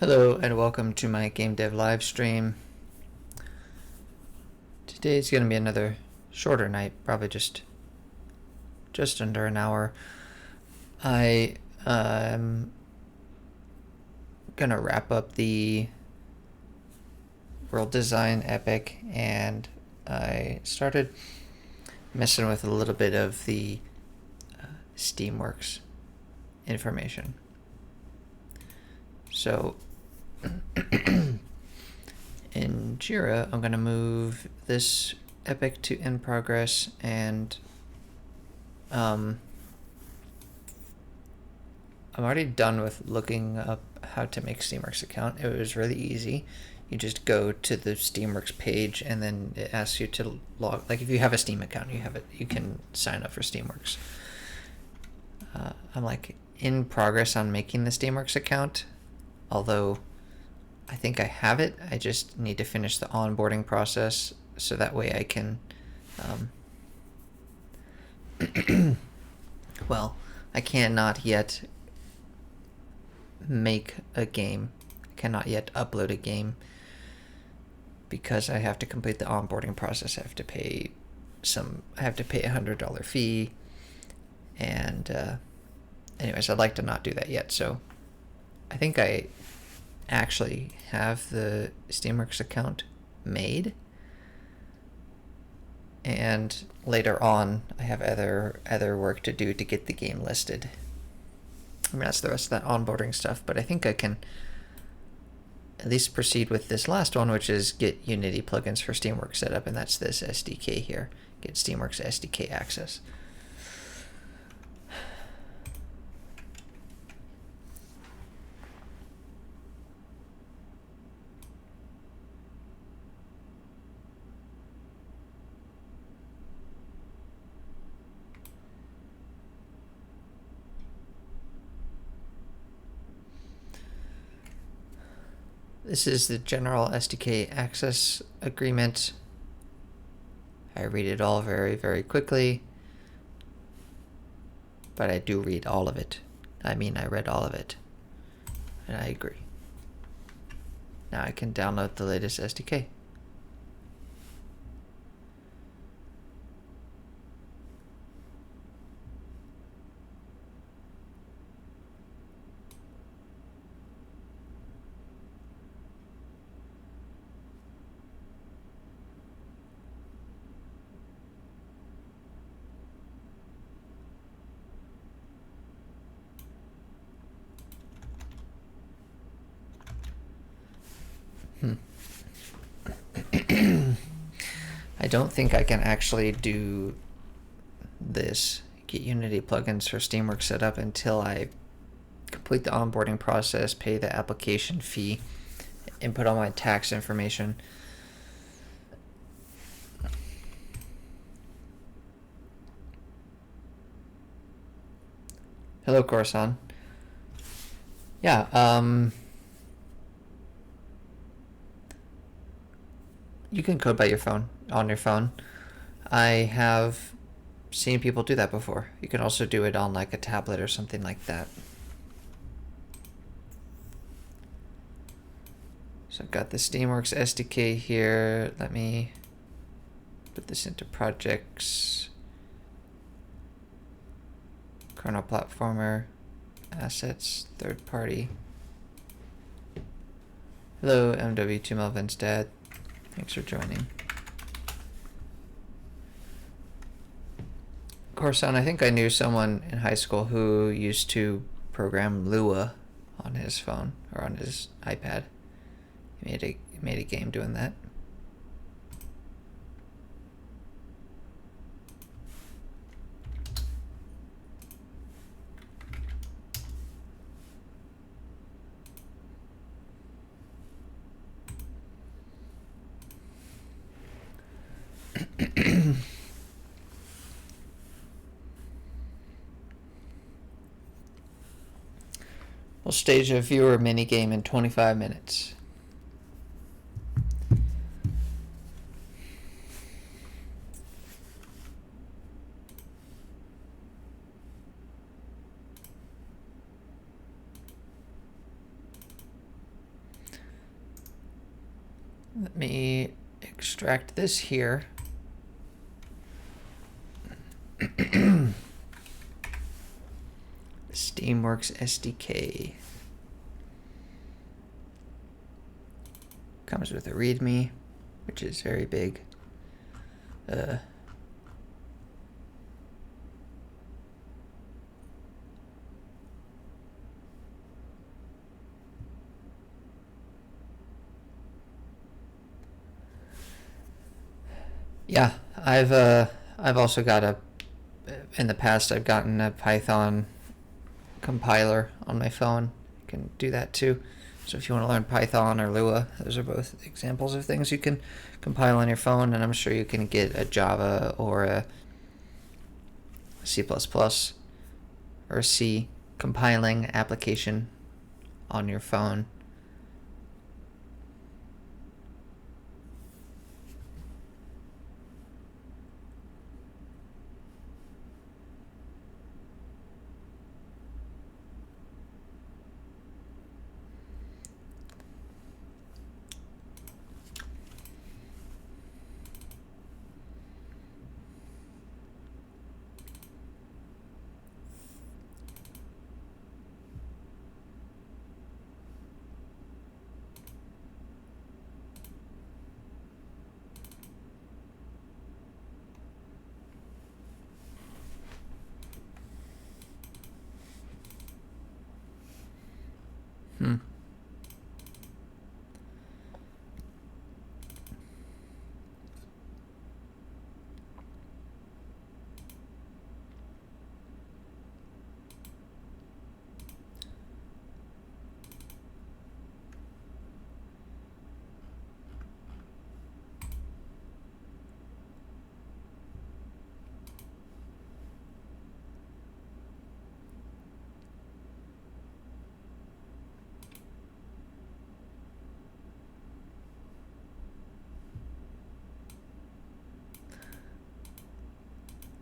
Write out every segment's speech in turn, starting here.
Hello and welcome to my game dev live stream. Today's going to be another shorter night, probably just under an hour. I am going to wrap up the world design epic, and I started messing with a little bit of the Steamworks information. So in Jira, I'm going to move this epic to in progress, and I'm already done with looking up how to make Steamworks account. It was really easy. You just go to the Steamworks page, and then it asks you to log. Like if you have a Steam account, you can sign up for Steamworks. I'm like in progress on making the Steamworks account, although I think I have it. I just need to finish the onboarding process so that way I can well, I cannot yet make a game. I cannot yet upload a game because I have to complete the onboarding process. I have to pay $100 fee, and anyways, I'd like to not do that yet. So I think I actually have the Steamworks account made, and later on I have other work to do to get the game listed. I mean, that's the rest of that onboarding stuff, but I think I can at least proceed with this last one, which is get Unity plugins for Steamworks set up, and that's this SDK here. Get Steamworks SDK access. This is the general SDK access agreement. I read it all very, very quickly, but I do read all of it. I mean, I read all of it, and I agree. Now I can download the latest SDK. I don't think I can actually do this, get Unity plugins for Steamworks set up, until I complete the onboarding process, pay the application fee, input all my tax information. Hello, Coruscant. Yeah, you can code by your phone, on your phone. I have seen people do that before. You can also do it on like a tablet or something like that. So I've got the Steamworks SDK here. Let me put this into projects. ChronoPlatformer, assets, third party. Hello, MW2 Melvin's dad. Thanks for joining. Coruscant, I think I knew someone in high school who used to program Lua on his phone or on his iPad. He made a game doing that. We'll stage a viewer minigame in 25 minutes. Let me extract this here. Steamworks SDK. Comes with a README, which is very big. Yeah, I've also got in the past I've gotten a Python compiler on my phone. You can do that too. So if you want to learn Python or Lua, those are both examples of things you can compile on your phone, and I'm sure you can get a Java or a C++ or a C compiling application on your phone.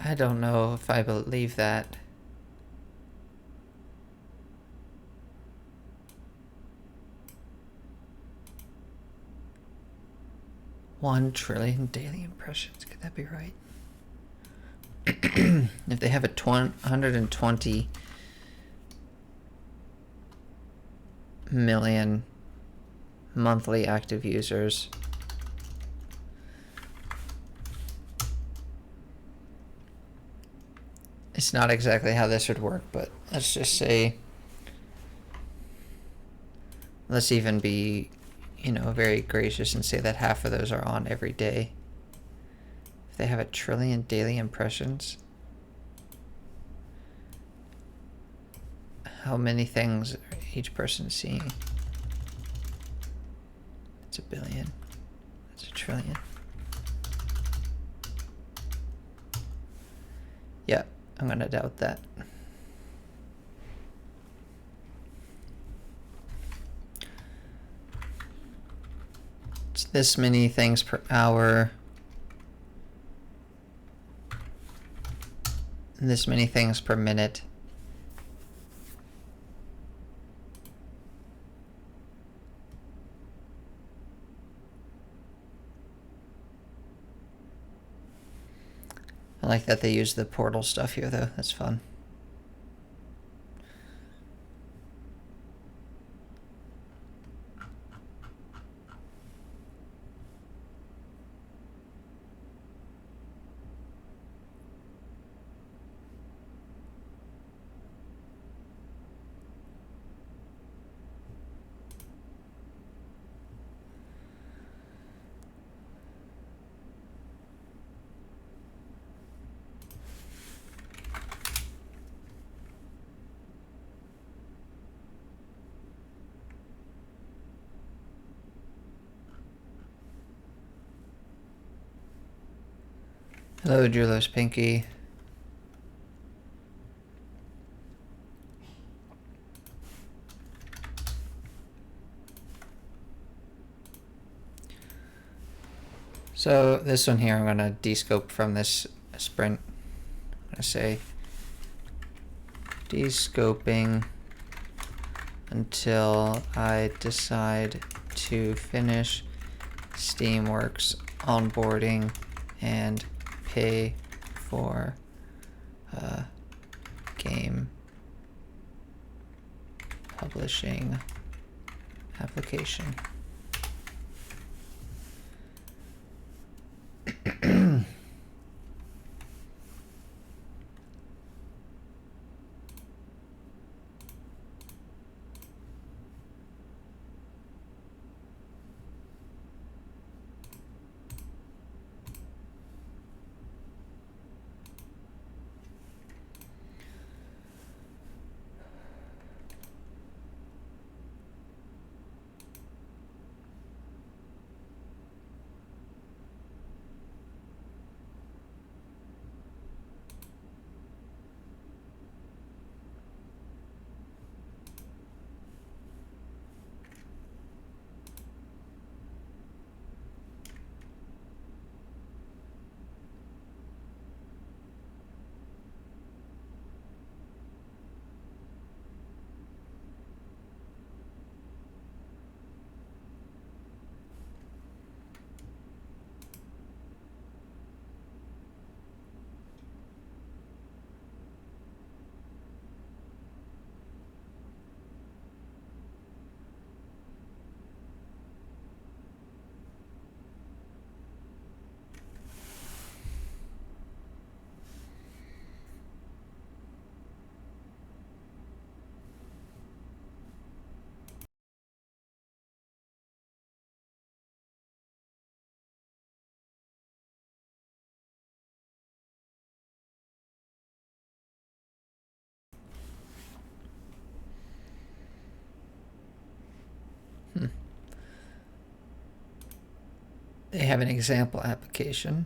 I don't know if I believe that. $1 trillion daily impressions. Could that be right? If they have 120 million monthly active users, it's not exactly how this would work, but let's just say, let's even be, very gracious and say that half of those are on every day. If they have 1 trillion daily impressions, how many things are each person seeing? It's 1 billion. That's 1 trillion. Yeah, I'm gonna doubt that. It's this many things per hour. And this many things per minute. I like that they use the portal stuff here, though. That's fun. Hello, Julius Pinky. So this one here, I'm going to descope from this sprint. I'm going to say descoping until I decide to finish Steamworks onboarding and pay for game publishing application. They have an example application.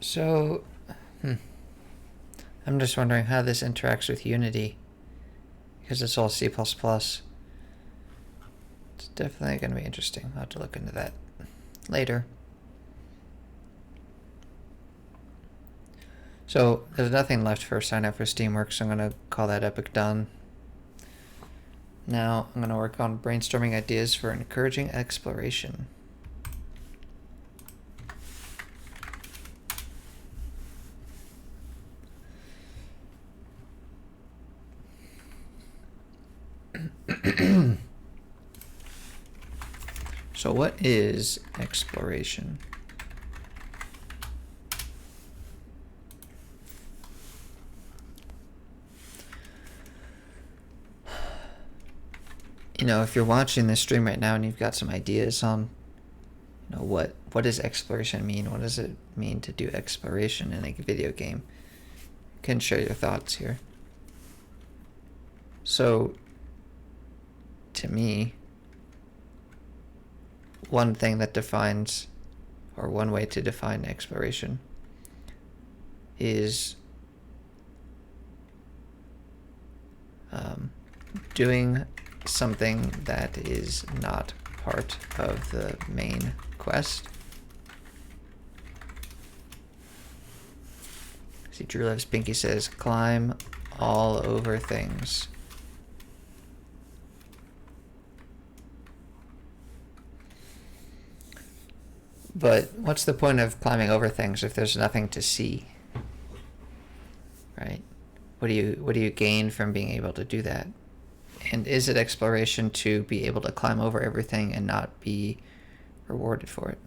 So, I'm just wondering how this interacts with Unity, because it's all C++. It's definitely going to be interesting. I'll have to look into that later. So there's nothing left for sign up for Steamworks, so I'm going to call that epic done. Now I'm going to work on brainstorming ideas for encouraging exploration. So what is exploration? You know, if you're watching this stream right now and you've got some ideas on, you know, what does exploration mean? What does it mean to do exploration in a video game? You can share your thoughts here. So, to me, one thing that defines, or one way to define exploration is doing something that is not part of the main quest. See, Drew Loves Pinky says, climb all over things. But what's the point of climbing over things if there's nothing to see? Right? What do you gain from being able to do that? And is it exploration to be able to climb over everything and not be rewarded for it?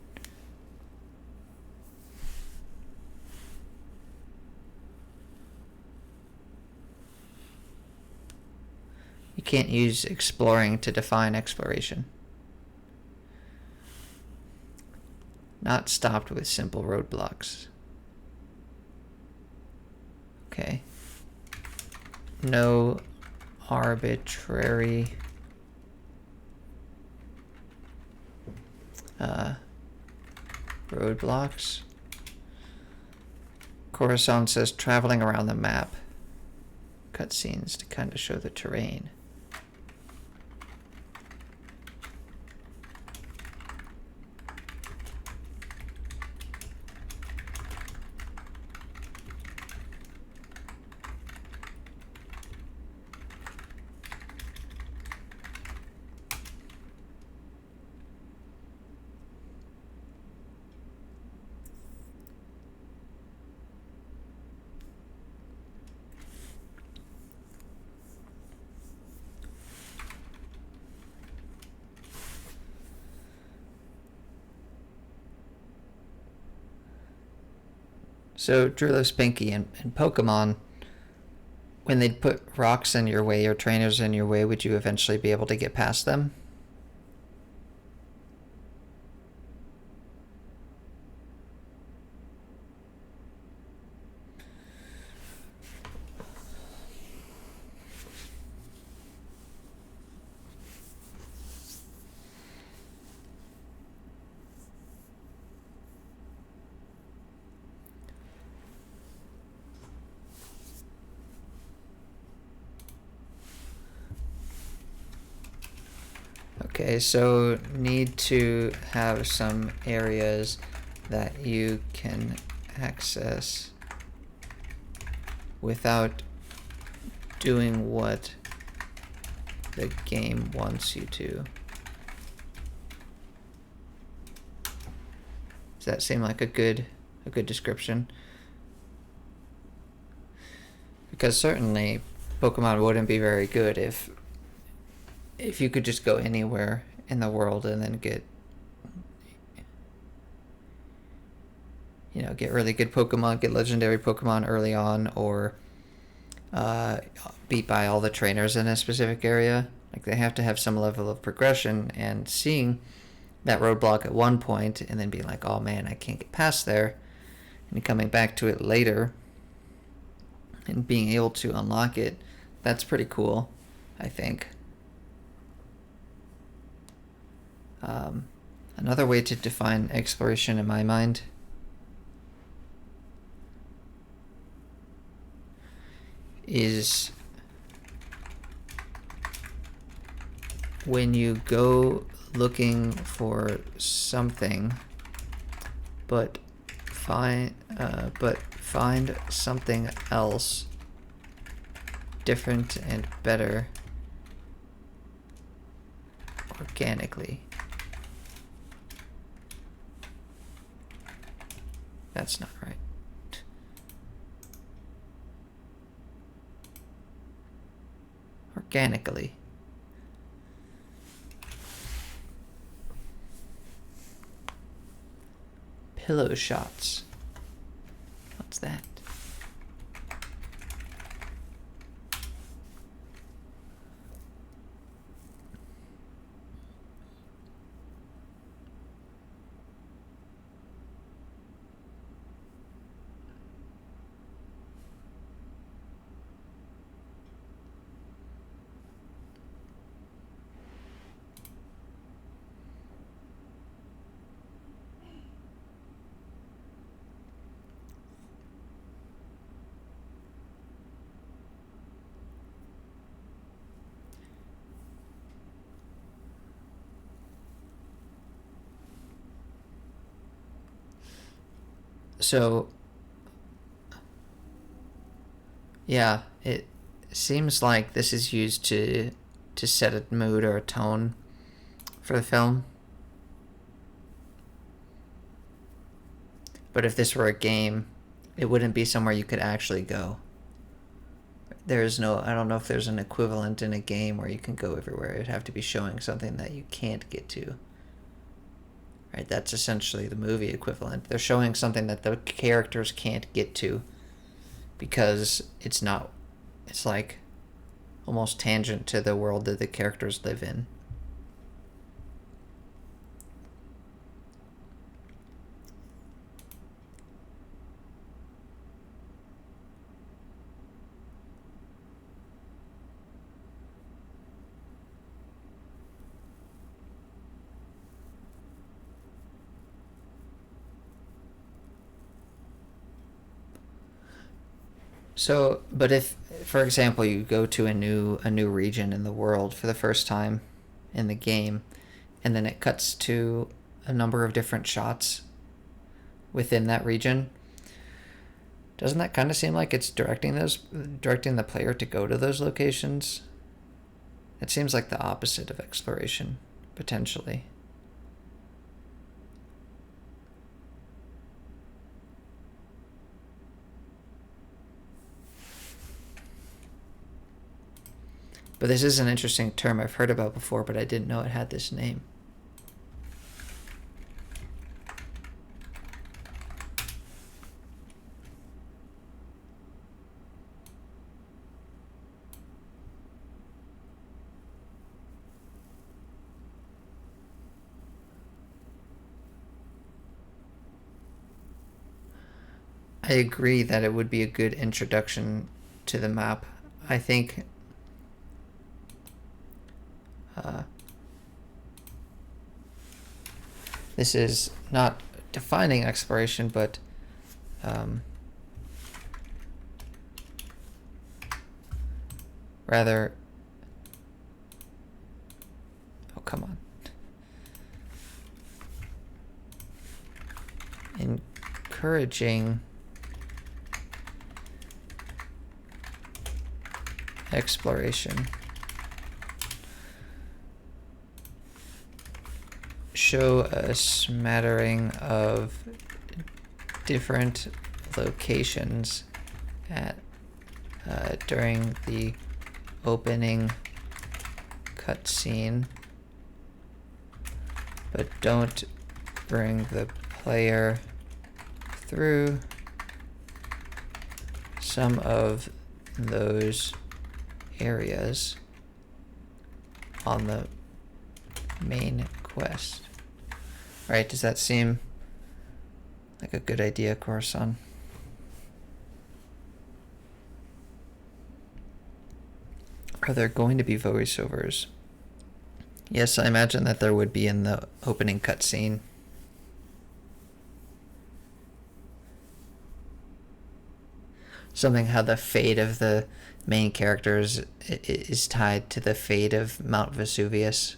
You can't use exploring to define exploration. Not stopped with simple roadblocks. Okay. No arbitrary roadblocks. Coruscant says traveling around the map. Cutscenes to kind of show the terrain. So, Drilo Spinky and Pokemon, when they'd put rocks in your way or trainers in your way, would you eventually be able to get past them? Okay, so need to have some areas that you can access without doing what the game wants you to. Does that seem like a good description? Because certainly Pokemon wouldn't be very good if you could just go anywhere in the world and then get really good Pokemon, get legendary Pokemon early on, or beat by all the trainers in a specific area. Like, they have to have some level of progression, and seeing that roadblock at one point and then being like, oh man, I can't get past there, and coming back to it later and being able to unlock it, that's pretty cool, I think. Another way to define exploration in my mind is when you go looking for something, but find something else different and better organically. That's not right. Organically. Pillow shots. What's that? So, yeah, it seems like this is used to set a mood or a tone for the film. But if this were a game, it wouldn't be somewhere you could actually go. I don't know if there's an equivalent in a game where you can go everywhere. It'd have to be showing something that you can't get to. Right, that's essentially the movie equivalent. They're showing something that the characters can't get to because it's like almost tangent to the world that the characters live in. So, but if, for example, you go to a new region in the world for the first time in the game, and then it cuts to a number of different shots within that region, doesn't that kind of seem like it's directing the player to go to those locations? It seems like the opposite of exploration, potentially. But this is an interesting term I've heard about before, but I didn't know it had this name. I agree that it would be a good introduction to the map. I think this is not defining exploration, but rather, oh, come on. Encouraging exploration. Show a smattering of different locations at during the opening cutscene, but don't bring the player through some of those areas on the main quest. Right, does that seem like a good idea, Coruscant? Are there going to be voiceovers? Yes, I imagine that there would be in the opening cutscene. Something how the fate of the main characters is tied to the fate of Mount Vesuvius.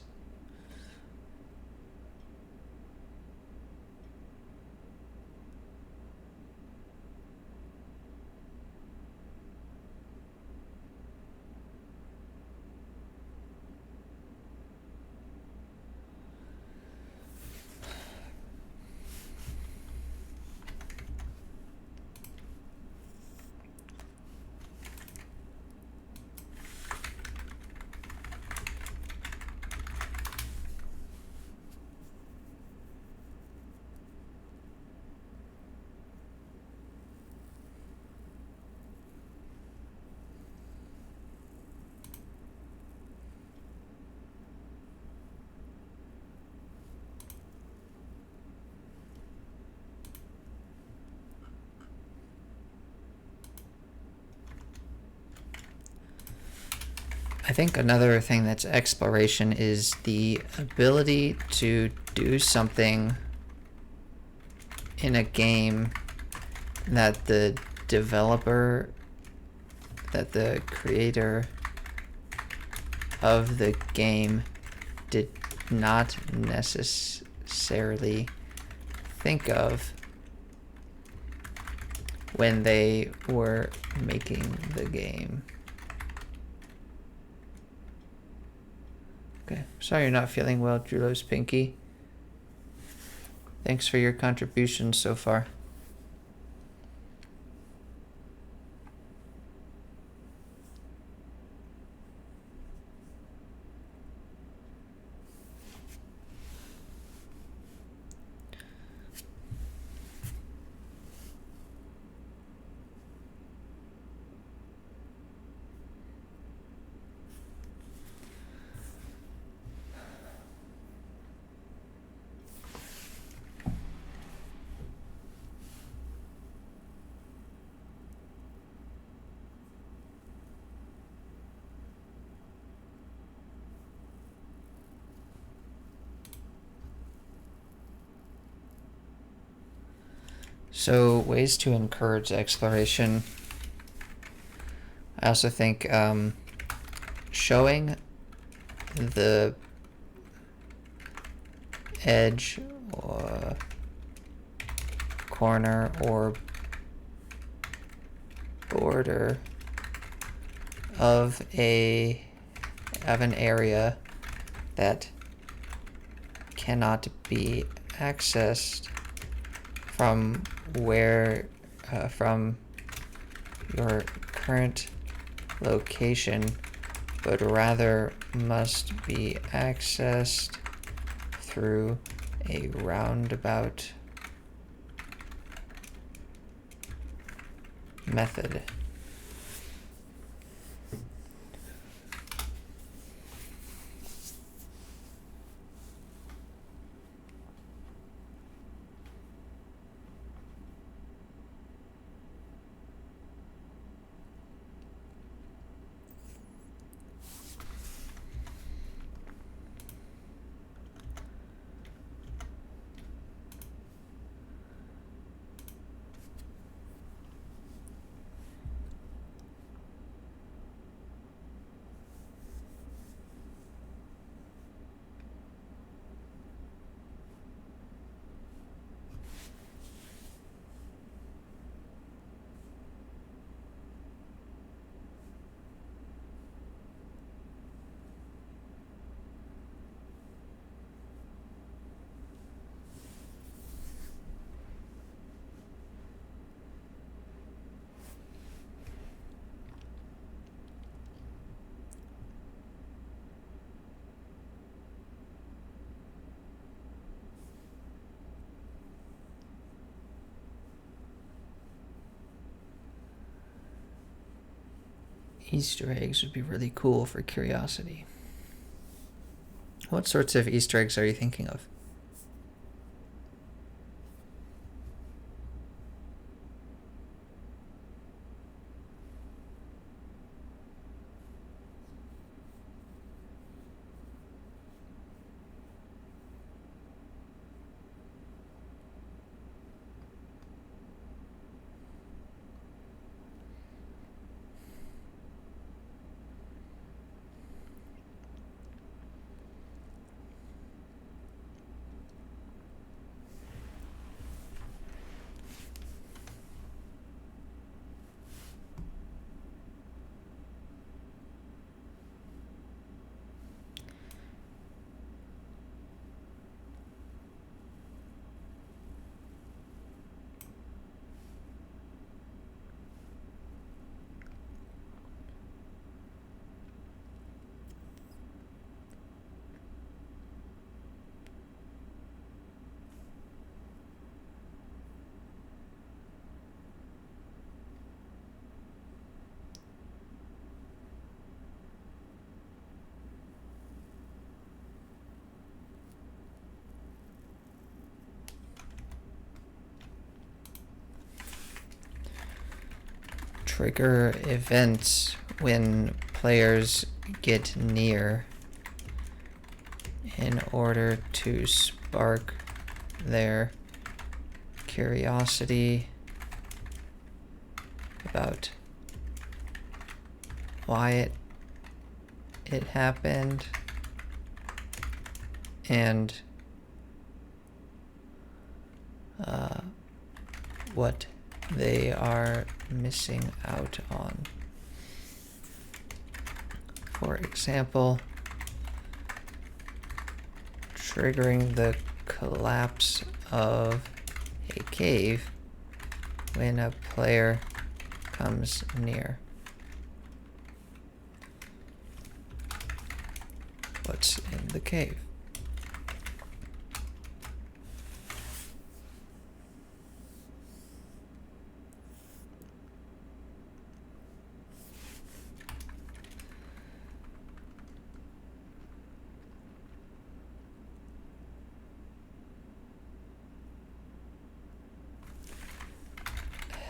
I think another thing that's exploration is the ability to do something in a game that the developer, that the creator of the game did not necessarily think of when they were making the game. Okay, sorry you're not feeling well, Drulos Pinky. Thanks for your contributions so far. So ways to encourage exploration. I also think showing the edge or corner or border of an area that cannot be accessed from from your current location, but rather must be accessed through a roundabout method. Easter eggs would be really cool for curiosity. What sorts of Easter eggs are you thinking of? Trigger events when players get near in order to spark their curiosity about why it happened and what they are missing out on. For example, triggering the collapse of a cave when a player comes near. What's in the cave?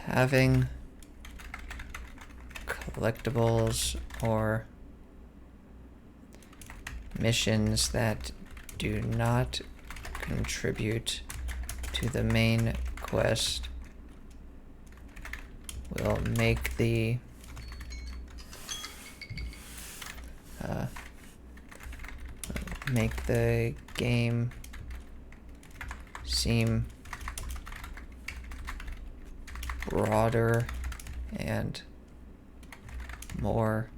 Having collectibles or missions that do not contribute to the main quest will make the game seem broader and more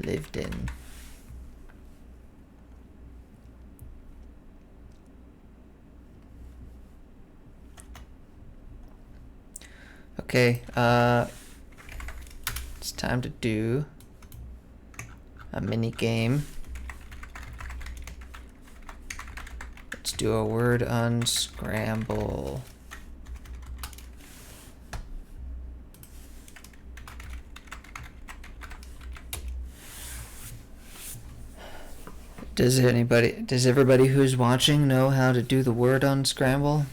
lived in. Okay, it's time to do a mini game. Let's do a word unscramble. Does everybody who's watching know how to do the word unscramble?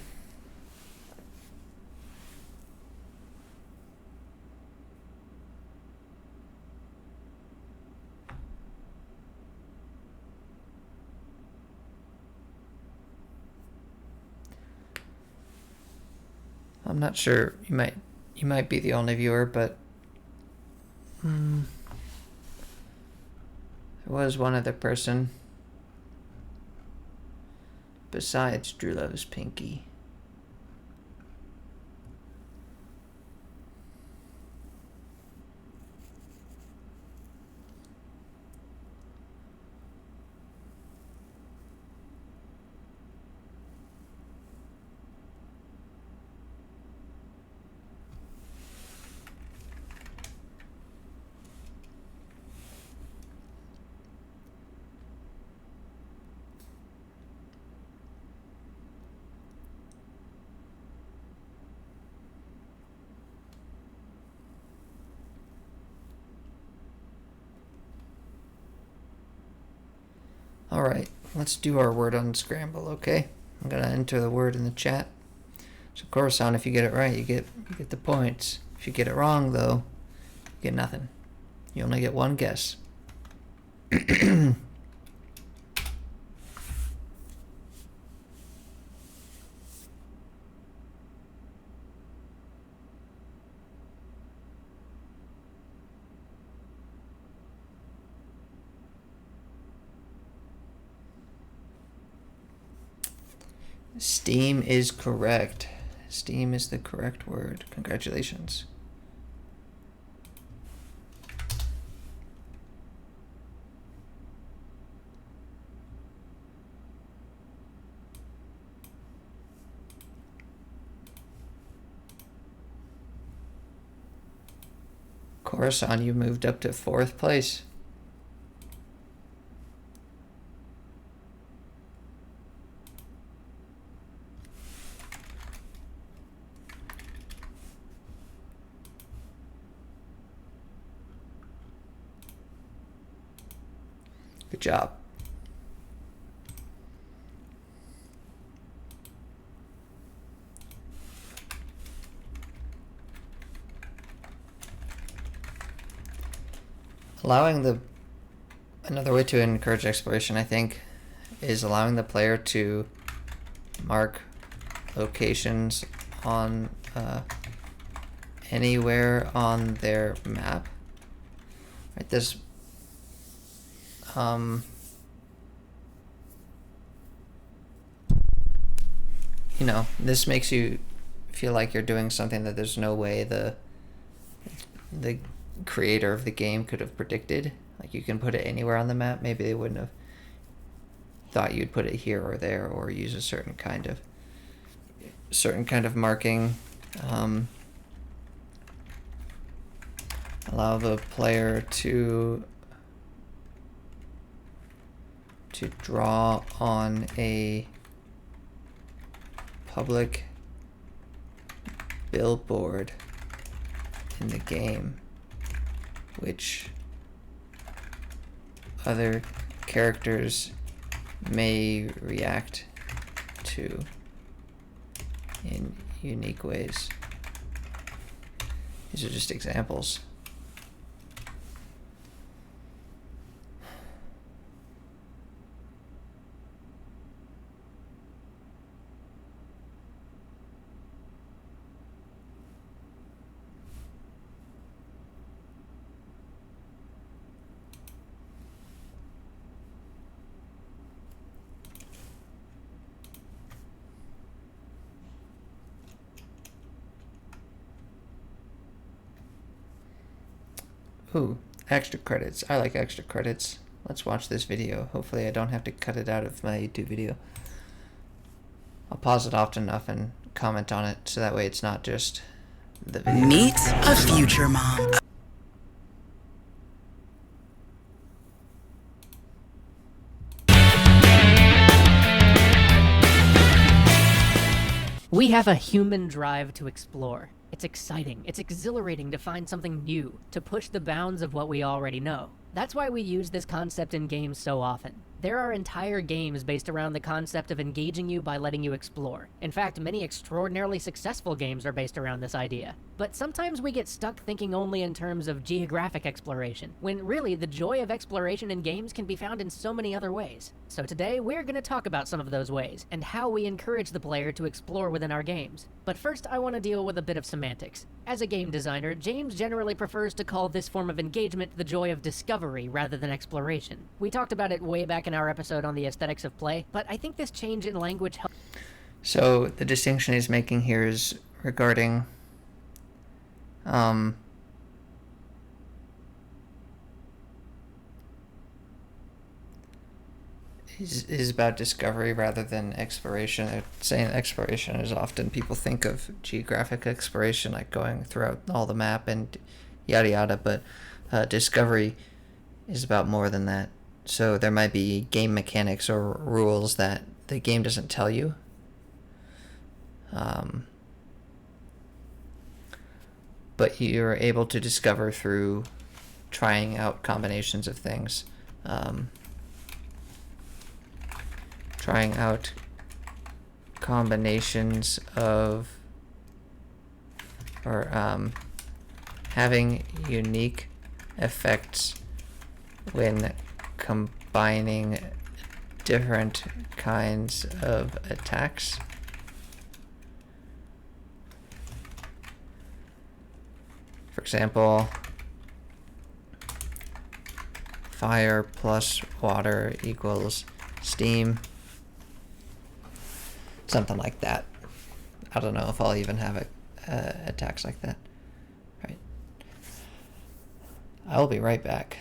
I'm not sure. You might be the only viewer, but there was one other person besides Drew Loves Pinky. Alright, let's do our word unscramble, okay? I'm gonna enter the word in the chat. So Coruscant, if you get it right, you get the points. If you get it wrong, though, you get nothing. You only get one guess. Steam is correct. Steam is the correct word. Congratulations. Coruscant, you moved up to 4th place. Good job. Another way to encourage exploration, I think, is allowing the player to mark locations on anywhere on their map. Right, this you know, this makes you feel like you're doing something that there's no way the creator of the game could have predicted. Like, you can put it anywhere on the map. Maybe they wouldn't have thought you'd put it here or there, or use a certain kind of marking. Allow the player to draw on a public billboard in the game, which other characters may react to in unique ways. These are just examples. Ooh, extra credits. I like extra credits. Let's watch this video. Hopefully I don't have to cut it out of my YouTube video. I'll pause it often enough and comment on it, so that way it's not just the video. Meet a future mom. We have a human drive to explore. It's exciting, it's exhilarating to find something new, to push the bounds of what we already know. That's why we use this concept in games so often. There are entire games based around the concept of engaging you by letting you explore. In fact, many extraordinarily successful games are based around this idea. But sometimes we get stuck thinking only in terms of geographic exploration, when really the joy of exploration in games can be found in so many other ways. So today, we're going to talk about some of those ways, and how we encourage the player to explore within our games. But first, I want to deal with a bit of semantics. As a game designer, James generally prefers to call this form of engagement the joy of discovery rather than exploration. We talked about it way back in our episode on the aesthetics of play, but I think this change in language helps. So the distinction he's making here is regarding is about discovery rather than exploration. They're saying exploration is often, people think of geographic exploration, like going throughout all the map and yada yada, but discovery is about more than that. So there might be game mechanics or rules that the game doesn't tell you. But you're able to discover through trying out combinations of things. trying out combinations of, or having unique effects when combining different kinds of attacks. For example, fire plus water equals steam. Something like that. I don't know if I'll even have attacks like that. Right. I'll be right back.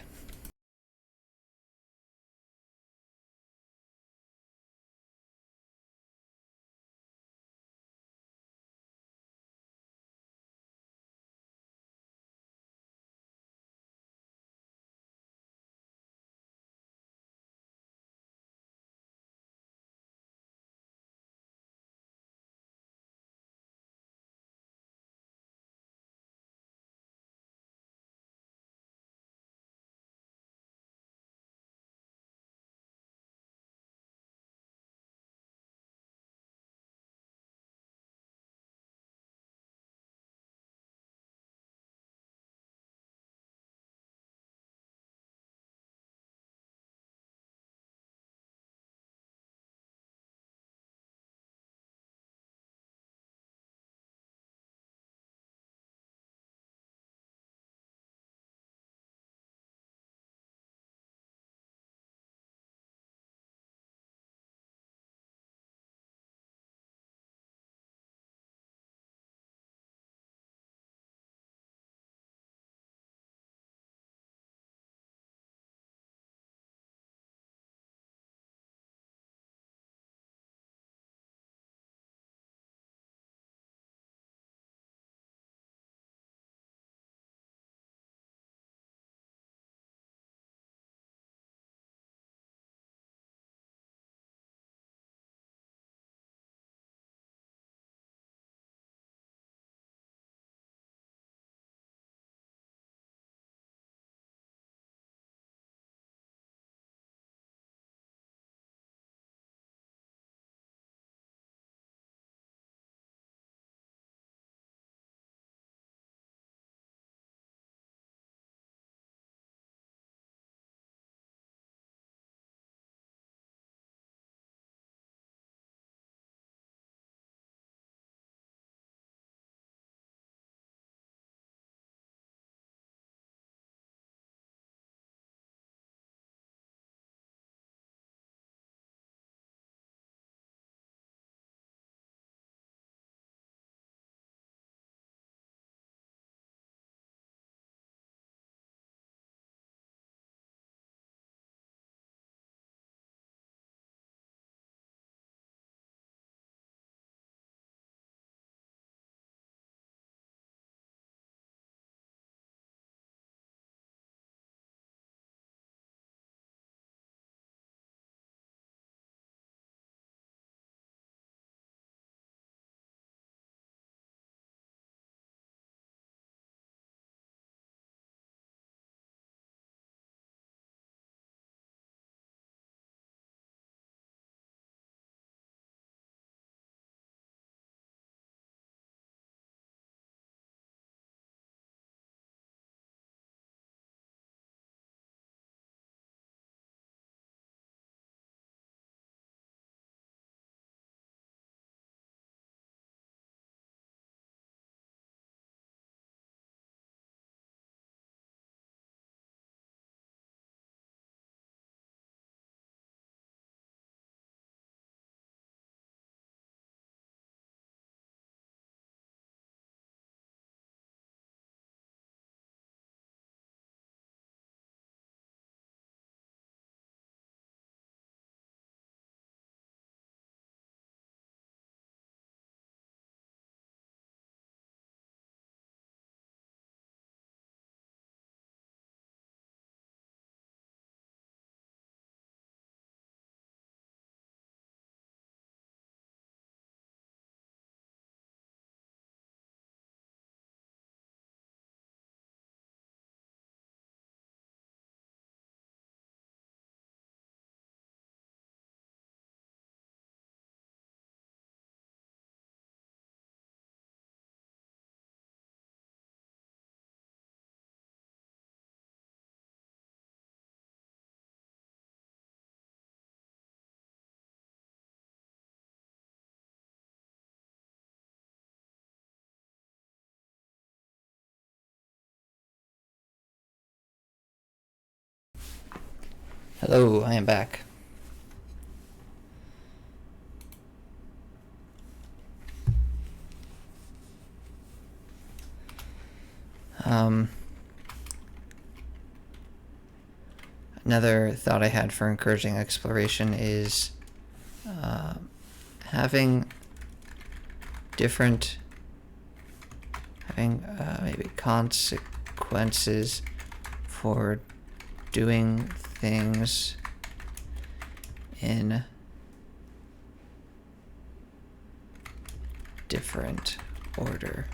Hello, I am back. Another thought I had for encouraging exploration is having maybe consequences for doing things in different order.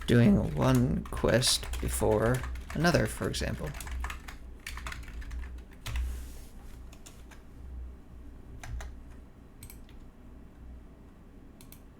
Doing one quest before another, for example.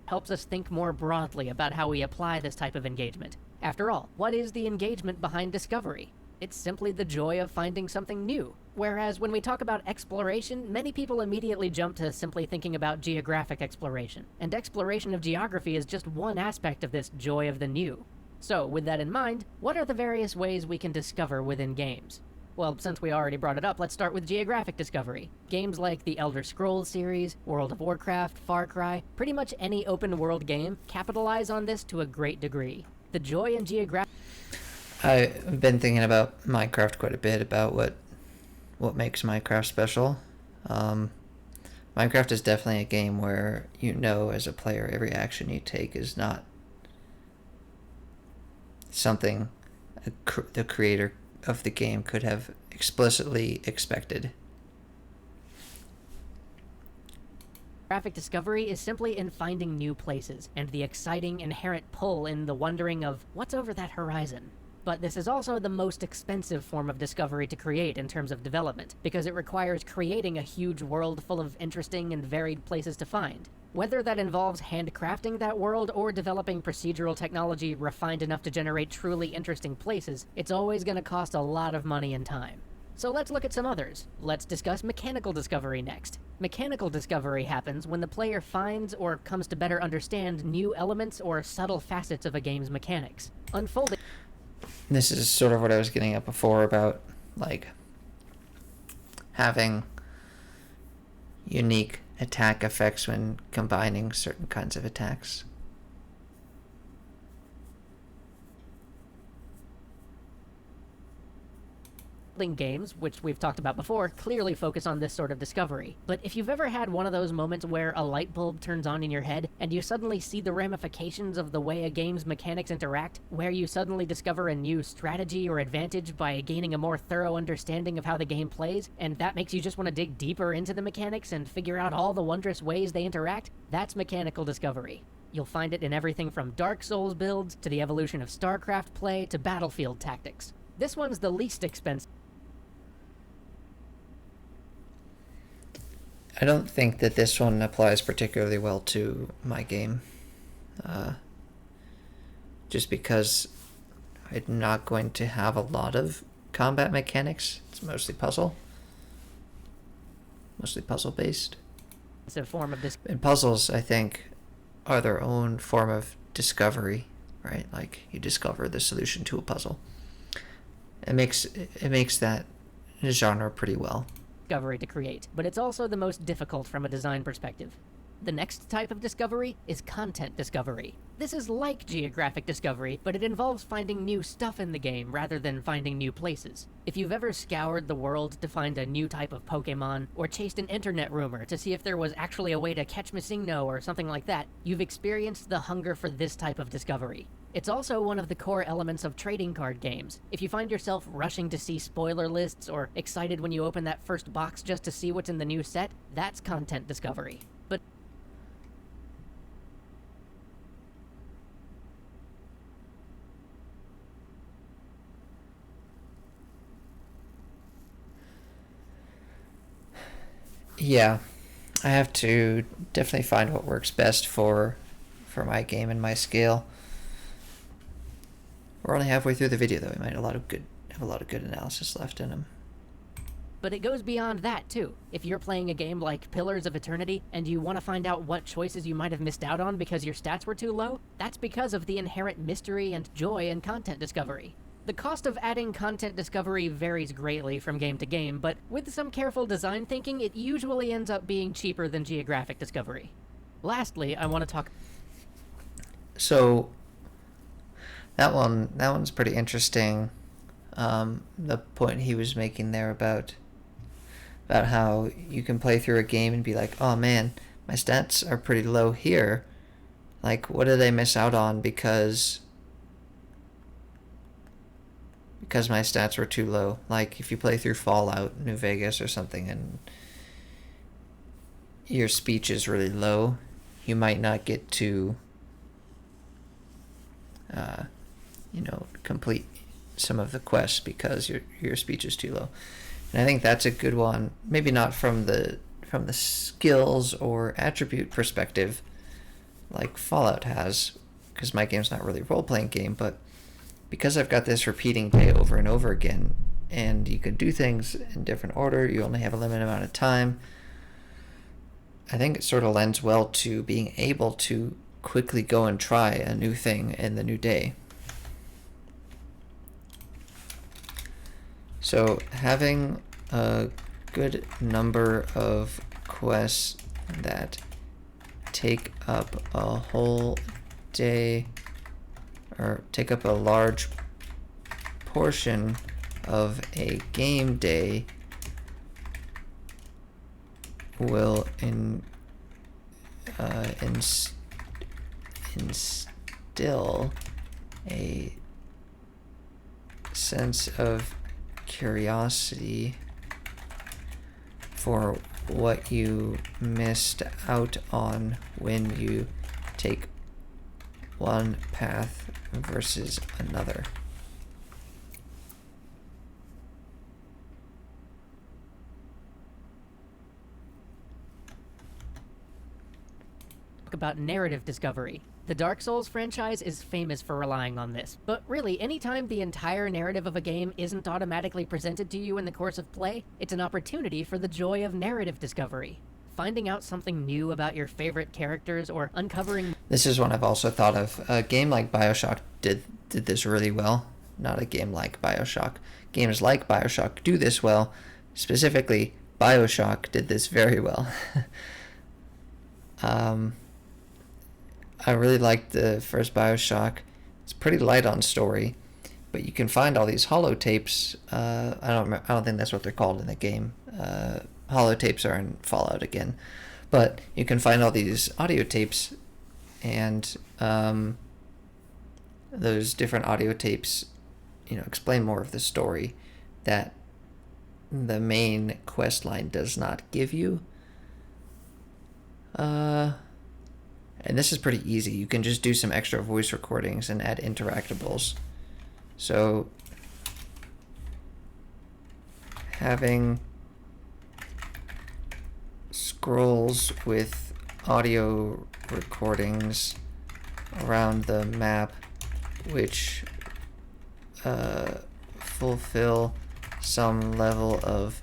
Helps us think more broadly about how we apply this type of engagement. After all, what is the engagement behind discovery? It's simply the joy of finding something new. Whereas when we talk about exploration, many people immediately jump to simply thinking about geographic exploration. And exploration of geography is just one aspect of this joy of the new. So, with that in mind, what are the various ways we can discover within games? Well, since we already brought it up, let's start with geographic discovery. Games like the Elder Scrolls series, World of Warcraft, Far Cry, pretty much any open world game capitalize on this to a great degree. The joy in geographic... I've been thinking about Minecraft quite a bit, about what makes Minecraft special. Minecraft is definitely a game where you know as a player every action you take is not something the creator of the game could have explicitly expected. Geographic discovery is simply in finding new places, and the exciting inherent pull in the wondering of what's over that horizon. But this is also the most expensive form of discovery to create in terms of development, because it requires creating a huge world full of interesting and varied places to find. Whether that involves handcrafting that world or developing procedural technology refined enough to generate truly interesting places, it's always going to cost a lot of money and time. So let's look at some others. Let's discuss mechanical discovery next. Mechanical discovery happens when the player finds or comes to better understand new elements or subtle facets of a game's mechanics. Unfolding... This is sort of what I was getting at before about, like, having unique attack effects when combining certain kinds of attacks. Games, which we've talked about before, clearly focus on this sort of discovery. But if you've ever had one of those moments where a light bulb turns on in your head and you suddenly see the ramifications of the way a game's mechanics interact, where you suddenly discover a new strategy or advantage by gaining a more thorough understanding of how the game plays, and that makes you just want to dig deeper into the mechanics and figure out all the wondrous ways they interact, that's mechanical discovery. You'll find it in everything from Dark Souls builds to the evolution of StarCraft play to Battlefield tactics. This one's the least expensive. I don't think that this one applies particularly well to my game. Just because I'm not going to have a lot of combat mechanics. It's mostly puzzle. Mostly puzzle based. It's a form of and puzzles, I think, are their own form of discovery, right? Like, you discover the solution to a puzzle. It makes that genre pretty well. Discovery to create, but it's also the most difficult from a design perspective. The next type of discovery is content discovery. This is like geographic discovery, but it involves finding new stuff in the game rather than finding new places. If you've ever scoured the world to find a new type of Pokemon, or chased an internet rumor to see if there was actually a way to catch Missingno or something like that, you've experienced the hunger for this type of discovery. It's also one of the core elements of trading card games. If you find yourself rushing to see spoiler lists or excited when you open that first box just to see what's in the new set, that's content discovery. But yeah, I have to definitely find what works best for my game and my scale. We're only halfway through the video, though. We might have a lot of good analysis left in them. But it goes beyond that, too. If you're playing a game like Pillars of Eternity, and you want to find out what choices you might have missed out on because your stats were too low, that's because of the inherent mystery and joy in content discovery. The cost of adding content discovery varies greatly from game to game, but with some careful design thinking, it usually ends up being cheaper than geographic discovery. Lastly, I want to talk... So, that one's pretty interesting. The point he was making there about how you can play through a game and be like, oh man, my stats are pretty low here. Like, what did I miss out on because my stats were too low? Like, if you play through Fallout New Vegas or something and your speech is really low, you might not get to, complete some of the quests because your speech is too low. And I think that's a good one. Maybe not from the skills or attribute perspective, like Fallout has, because my game's not really a role-playing game, but because I've got this repeating day over and over again, and you can do things in different order, you only have a limited amount of time, I think it sort of lends well to being able to quickly go and try a new thing in the new day. So having a good number of quests that take up a whole day, or take up a large portion of a game day, will instill a sense of curiosity for what you missed out on when you take one path versus another. About narrative discovery. The Dark Souls franchise is famous for relying on this, but really, anytime the entire narrative of a game isn't automatically presented to you in the course of play, it's an opportunity for the joy of narrative discovery. Finding out something new about your favorite characters or uncovering... This is one I've also thought of. A game like BioShock did this really well. Not a game like BioShock. Games like BioShock do this well. Specifically, BioShock did this very well. I really liked the first BioShock. It's pretty light on story, but you can find all these holotapes. I don't think that's what they're called in the game. Holotapes are in Fallout again, but you can find all these audio tapes, and those different audio tapes, explain more of the story that the main quest line does not give you. And this is pretty easy. You can just do some extra voice recordings and add interactables. So having scrolls with audio recordings around the map which fulfill some level of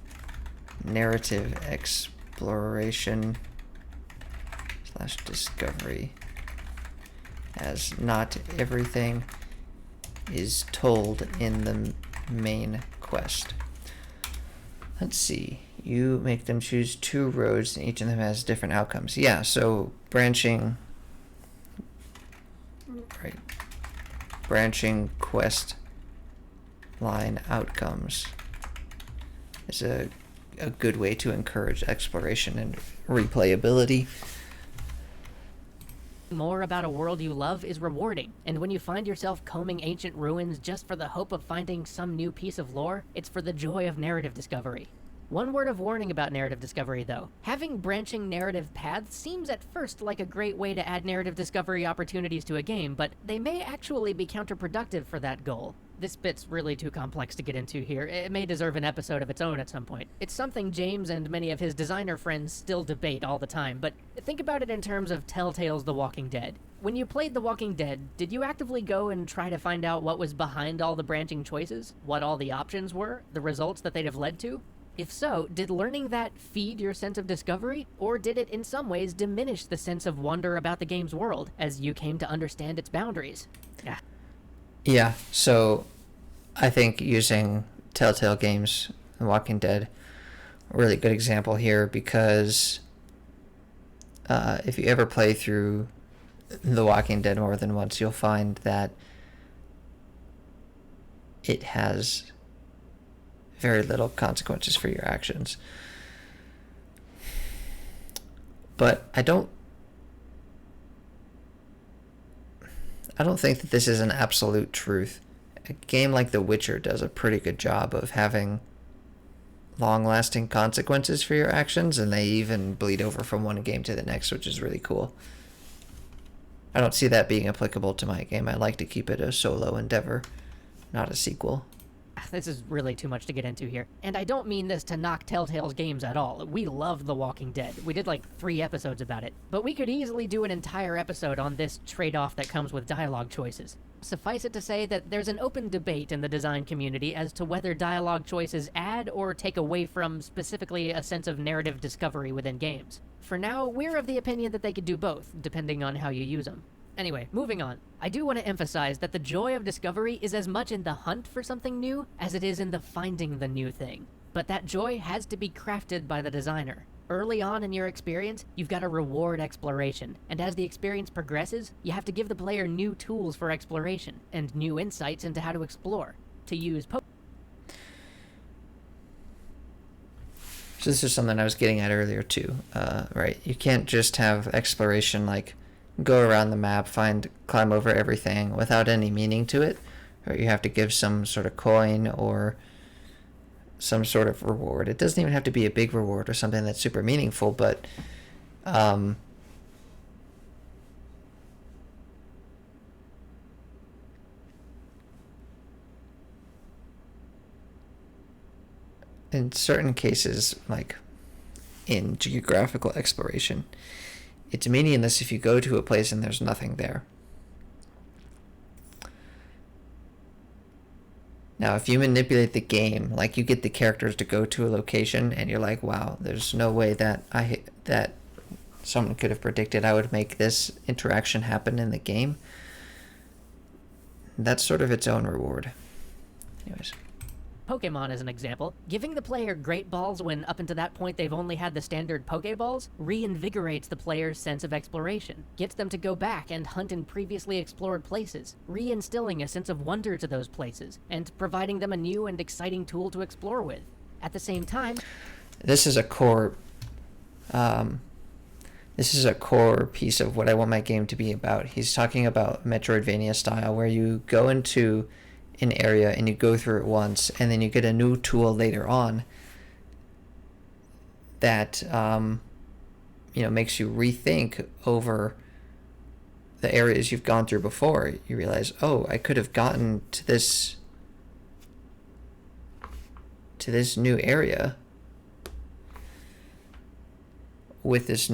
narrative exploration / discovery, as not everything is told in the main quest. Let's see. You make them choose 2 roads, and each of them has different outcomes. Yeah, so branching quest line outcomes is a good way to encourage exploration and replayability. More about a world you love is rewarding, and when you find yourself combing ancient ruins just for the hope of finding some new piece of lore, it's for the joy of narrative discovery. One word of warning about narrative discovery, though. Having branching narrative paths seems at first like a great way to add narrative discovery opportunities to a game, but they may actually be counterproductive for that goal. This bit's really too complex to get into here. It may deserve an episode of its own at some point. It's something James and many of his designer friends still debate all the time, but think about it in terms of Telltale's The Walking Dead. When you played The Walking Dead, did you actively go and try to find out what was behind all the branching choices? What all the options were? The results that they'd have led to? If so, did learning that feed your sense of discovery, or did it in some ways diminish the sense of wonder about the game's world as you came to understand its boundaries? Yeah. Yeah, so I think using Telltale games, The Walking Dead, a really good example here, because if you ever play through The Walking Dead more than once, you'll find that it has very little consequences for your actions. But I don't think that this is an absolute truth. A game like The Witcher does a pretty good job of having long-lasting consequences for your actions, and they even bleed over from one game to the next, which is really cool. I don't see that being applicable to my game. I like to keep it a solo endeavor, not a sequel. This is really too much to get into here. And I don't mean this to knock Telltale's games at all. We love The Walking Dead. We did like 3 episodes about it. But we could easily do an entire episode on this trade-off that comes with dialogue choices. Suffice it to say that there's an open debate in the design community as to whether dialogue choices add or take away from specifically a sense of narrative discovery within games. For now, we're of the opinion that they could do both, depending on how you use them. Anyway, moving on. I do want to emphasize that the joy of discovery is as much in the hunt for something new as it is in the finding the new thing. But that joy has to be crafted by the designer. Early on in your experience, you've got to reward exploration, and as the experience progresses, you have to give the player new tools for exploration, and new insights into how to explore. To use So this is something I was getting at earlier too, right? You can't just have exploration like go around the map, climb over everything without any meaning to it. Or you have to give some sort of coin or some sort of reward. It doesn't even have to be a big reward or something that's super meaningful, but in certain cases, like in geographical exploration, it's meaningless if you go to a place and there's nothing there. Now, if you manipulate the game, like you get the characters to go to a location and you're like, wow, there's no way that that someone could have predicted I would make this interaction happen in the game, that's sort of its own reward. Anyways. Pokemon as an example, giving the player Great Balls when up until that point they've only had the standard Pokeballs reinvigorates the player's sense of exploration, gets them to go back and hunt in previously explored places, reinstilling a sense of wonder to those places, and providing them a new and exciting tool to explore with. At the same time, this is a core piece of what I want my game to be about. He's talking about Metroidvania style, where you go into an area and you go through it once and then you get a new tool later on that makes you rethink over the areas you've gone through before. You realize, oh, I could have gotten to this new area with this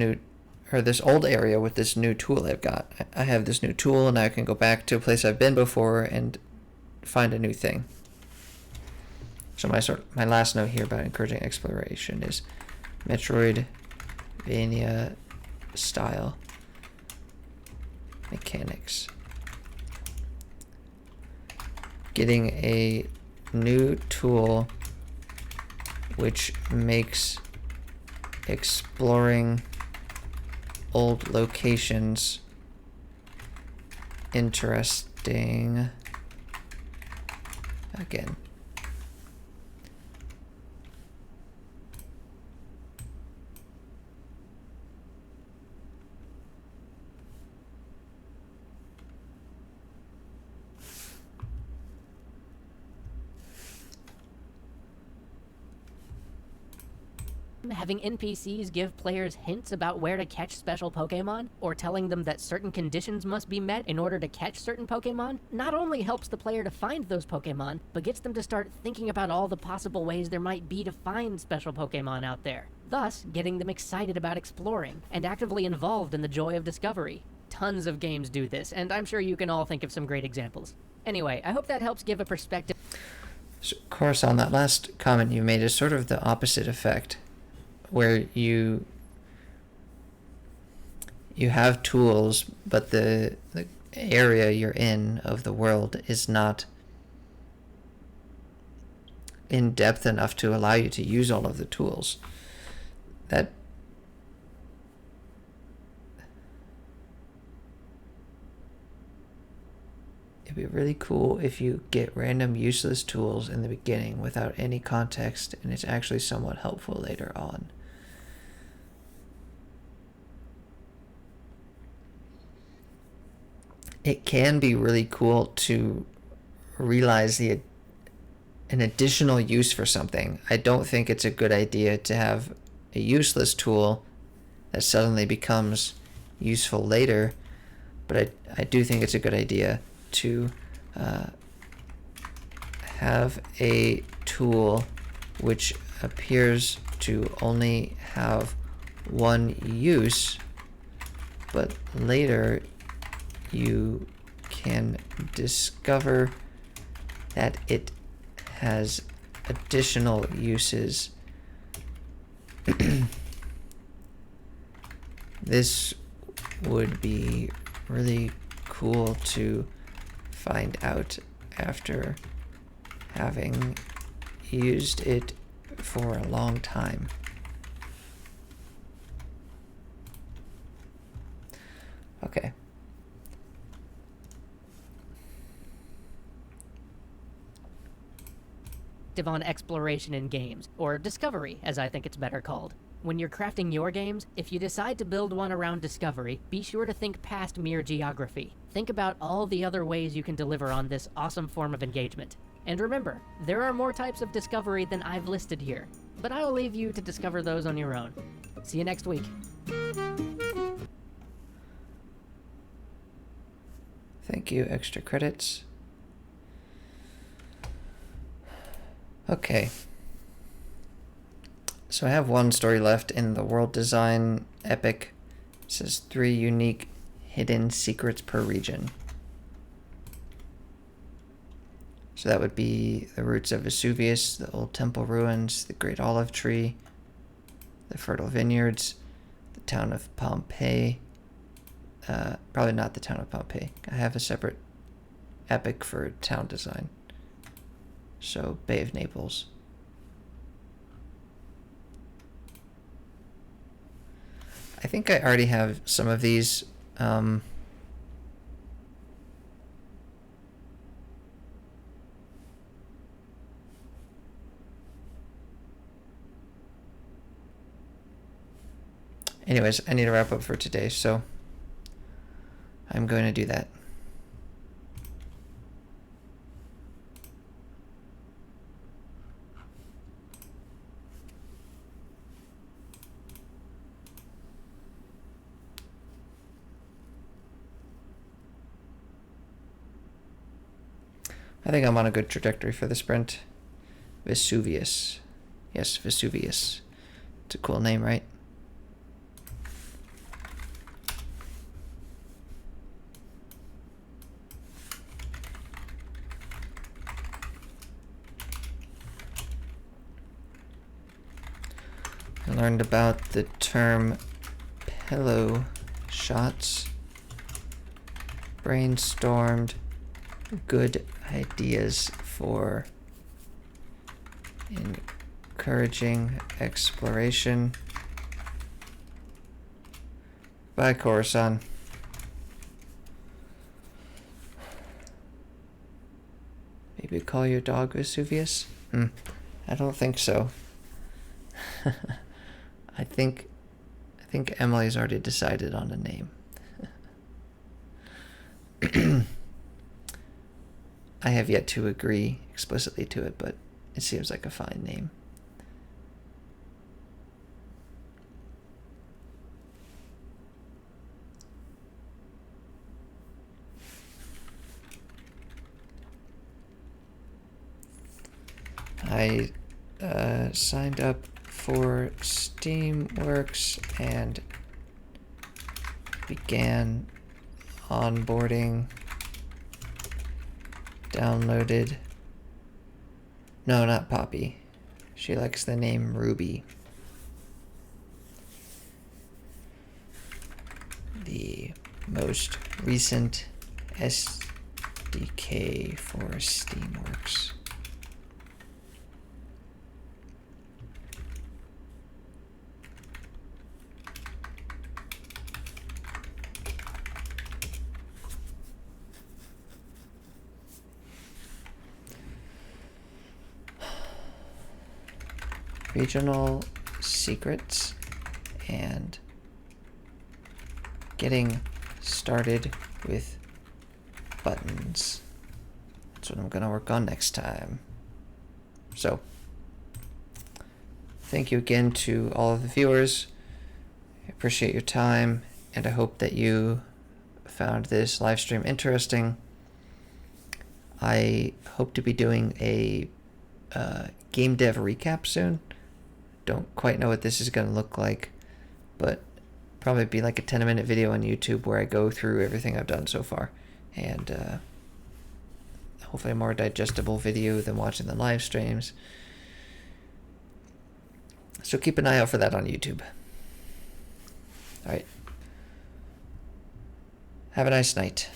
old area with this new tool I've got. I have this new tool and I can go back to a place I've been before and find a new thing. So my last note here about encouraging exploration is Metroidvania style mechanics. Getting a new tool which makes exploring old locations interesting again. Having NPCs give players hints about where to catch special Pokemon, or telling them that certain conditions must be met in order to catch certain Pokemon, not only helps the player to find those Pokemon, but gets them to start thinking about all the possible ways there might be to find special Pokemon out there, thus getting them excited about exploring, and actively involved in the joy of discovery. Tons of games do this, and I'm sure you can all think of some great examples. Anyway, I hope that helps give a perspective. So, of course, on that last comment you made is sort of the opposite effect, where you have tools, but the area you're in of the world is not in depth enough to allow you to use all of the tools. That it'd be really cool if you get random useless tools in the beginning without any context, and it's actually somewhat helpful later on. It can be really cool to realize an additional use for something. I don't think it's a good idea to have a useless tool that suddenly becomes useful later, but I do think it's a good idea to have a tool which appears to only have one use, but later you can discover that it has additional uses. This would be really cool to find out after having used it for a long time. Okay. On exploration in games, or discovery, as I think it's better called. When you're crafting your games, if you decide to build one around discovery, be sure to think past mere geography. Think about all the other ways you can deliver on this awesome form of engagement. And remember, there are more types of discovery than I've listed here, but I'll leave you to discover those on your own. See you next week. Thank you, extra credits. Okay. So I have one story left in the world design epic. It says 3 unique hidden secrets per region. So that would be the roots of Vesuvius, the old temple ruins, the great olive tree, the fertile vineyards, the town of Pompeii. Probably not the town of Pompeii. I have a separate epic for town design. So, Bay of Naples. I think I already have some of these. Anyways, I need to wrap up for today, so I'm going to do that. I think I'm on a good trajectory for the sprint. Vesuvius. Yes, Vesuvius. It's a cool name, right? I learned about the term pillow shots. Brainstormed good ideas for encouraging exploration. Bye, Coruscant. Maybe call your dog Vesuvius? I don't think so. I think Emily's already decided on a name. I have yet to agree explicitly to it, but it seems like a fine name. I signed up for Steamworks and began onboarding, downloaded No, not Poppy. She likes the name Ruby. The most recent SDK for Steamworks. Regional secrets and getting started with buttons. That's what I'm gonna work on next time. So, thank you again to all of the viewers. I appreciate your time, and I hope that you found this live stream interesting. I hope to be doing a game dev recap soon. Don't quite know what this is going to look like, but probably be like a 10-minute video on YouTube where I go through everything I've done so far, and hopefully a more digestible video than watching the live streams. So keep an eye out for that on YouTube. All right. Have a nice night.